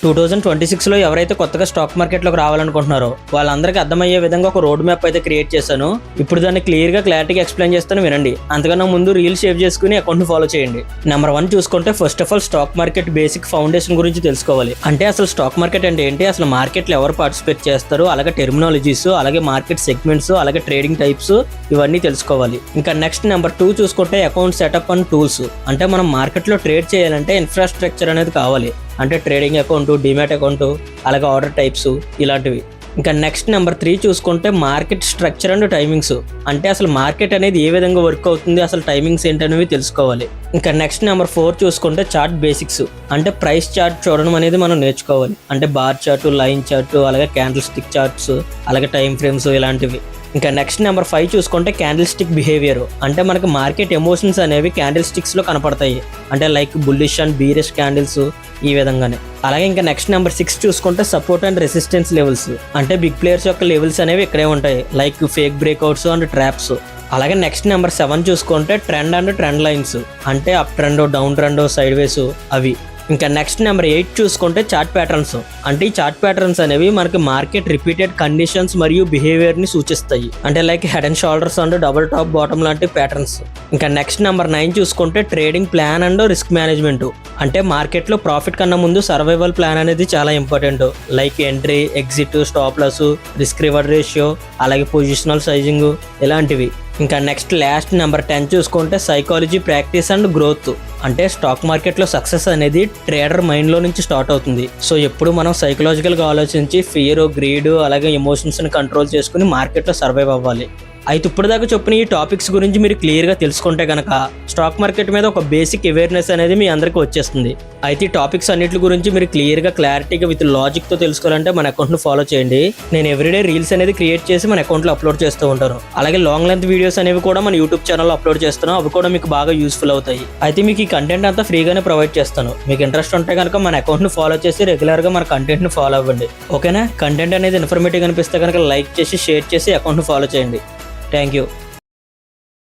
2026లో ఎవరైతే కొత్తగా స్టాక్ మార్కెట్లోకి రావాలనుకుంటున్నారో వాళ్ళందరికీ అర్థమయ్యే విధంగా ఒక రోడ్ మ్యాప్ అయితే క్రియేట్ చేశాను. ఇప్పుడు దాన్ని క్లారిటీగా ఎక్స్ప్లెయిన్ చేస్తాను, వినండి. అంతకన్నా ముందు రీల్ సేవ్ చేసుకుని అకౌంట్ని ఫాలో చేయండి. నెంబర్ 1 చూసుకుంటే first of all stock market basic foundation గురించి తెలుసుకోవాలి. అంటే అసలు స్టాక్ మార్కెట్ అంటే ఏంటి, అసలు మార్కెట్లో ఎవరు పార్టిసిపేట్ చేస్తారు, అలాగే టెర్మినాలజీస్, అలాగే మార్కెట్ సెగ్మెంట్స్, అలాగే ట్రేడింగ్ టైప్స్, ఇవన్నీ తెలుసుకోవాలి. ఇంకా నెక్స్ట్ నెంబర్ 2 చూసుకుంటే అకౌంట్ సెటప్ అండ్ టూల్స్. అంటే మనం మార్కెట్లో ట్రేడ్ చేయాలంటే ఇన్ఫ్రాస్ట్రక్చర్ అనేది కావాలి. అంటే ట్రేడింగ్ అకౌంట్, డిమాట్ అకౌంట్, అలాగే ఆర్డర్ టైప్స్, ఇలాంటివి. ఇంకా నెక్స్ట్ నెంబర్ 3 చూసుకుంటే మార్కెట్ స్ట్రక్చర్ అండ్ టైమింగ్స్. అంటే అసలు మార్కెట్ అనేది ఏ విధంగా వర్క్ అవుతుంది, అసలు టైమింగ్స్ ఏంటనేవి తెలుసుకోవాలి. ఇంకా నెక్స్ట్ నెంబర్ 4 చూసుకుంటే చార్ట్ బేసిక్స్. అంటే ప్రైస్ చార్ట్ చూడడం అనేది మనం నేర్చుకోవాలి. అంటే బార్ చార్ట్, లైన్ చార్ట్, అలాగే క్యాండిల్ స్టిక్ చార్ట్స్, అలాగే టైం ఫ్రేమ్స్, ఇలాంటివి. ఇంకా నెక్స్ట్ నెంబర్ 5 చూసుకుంటే క్యాండిల్ స్టిక్ బిహేవియర్. అంటే మనకి మార్కెట్ ఎమోషన్స్ అనేవి క్యాండిల్ స్టిక్స్లో కనపడతాయి. అంటే లైక్ బుల్లిష్ అండ్ బీరిష్ క్యాండిల్స్, ఈ విధంగానే. అలాగే ఇంకా నెక్స్ట్ నెంబర్ 6 చూసుకుంటే సపోర్ట్ అండ్ రెసిస్టెన్స్ లెవెల్స్. అంటే బిగ్ ప్లేయర్స్ యొక్క లెవెల్స్ అనేవి ఇక్కడే ఉంటాయి, like fake breakouts and traps. అలాగే నెక్స్ట్ నెంబర్ 7 చూసుకుంటే ట్రెండ్ అండ్ ట్రెండ్ లైన్స్. అంటే up trend, down trend, side వేస్, అవి. ఇంకా నెక్స్ట్ నెంబర్ 8 చూసుకుంటే చార్ట్ ప్యాటర్న్స్. అంటే ఈ చార్ట్ ప్యాటర్న్స్ అనేవి మనకి మార్కెట్ రిపీటెడ్ కండిషన్స్ మరియు బిహేవియర్ ని సూచిస్తాయి. అంటే like head and shoulders and double top bottom లాంటి ప్యాటర్న్స్. ఇంకా నెక్స్ట్ నెంబర్ 9 చూసుకుంటే trading plan and risk management. అంటే మార్కెట్లో ప్రాఫిట్ కన్నా ముందు సర్వైవల్ ప్లాన్ అనేది చాలా important. Like entry, exit, stop loss, risk reward ratio, అలాగే పొజిషనల్ సైజింగ్, ఇలాంటివి. ఇంకా నెక్స్ట్ లాస్ట్ నెంబర్ 10 చూసుకుంటే సైకాలజీ, ప్రాక్టీస్ అండ్ గ్రోత్. అంటే స్టాక్ మార్కెట్లో సక్సెస్ అనేది ట్రేడర్ మైండ్లో నుంచి స్టార్ట్ అవుతుంది. సో ఎప్పుడు మనం సైకలాజికల్గా ఆలోచించి ఫియర్, గ్రీడ్, అలాగే ఎమోషన్స్ని కంట్రోల్ చేసుకుని మార్కెట్లో సర్వైవ్ అవ్వాలి. అయితే ఇప్పుడు దాకా చెప్పిన ఈ టాపిక్స్ గురించి మీరు క్లియర్గా తెలుసుకుంటే కనుక స్టాక్ మార్కెట్ మీద ఒక బేసిక్ అవేర్నెస్ అనేది మీ అందరికీ వచ్చేస్తుంది. అయితే ఈ టాపిక్స్ అన్నిటి గురించి మీరు క్లారిటీగా విత్ లాజిక్తో తెలుసుకోవాలంటే మన అకౌంట్ను ఫాలో చేయండి. నేను ఎవ్రీడే రీల్స్ అనేది క్రియేట్ చేసి మన అకౌంట్లో అప్లోడ్ చేస్తూ ఉంటాను. అలాగే లాంగ్ లెంత్ వీడియోస్ అనేవి కూడా మన యూట్యూబ్ ఛానల్లో అప్లోడ్ చేస్తున్నాను. అవి కూడా మీకు బాగా యూస్ఫుల్ అవుతాయి. అయితే మీకు ఈ కంటెంట్ అంతా ఫ్రీగానే ప్రొవైడ్ చేస్తాను. మీకు ఇంట్రెస్ట్ ఉంటే కనుక మన అకౌంట్ను ఫాలో చేసి రెగ్యులర్గా మన కంటెంట్ను ఫాలో అవ్వండి. ఓకేనా? కంటెంట్ అనేది ఇన్ఫర్మేటివ్ అనిపిస్తే కనుక లైక్ చేసి, షేర్ చేసి అకౌంట్ను ఫాలో చేయండి. Thank you.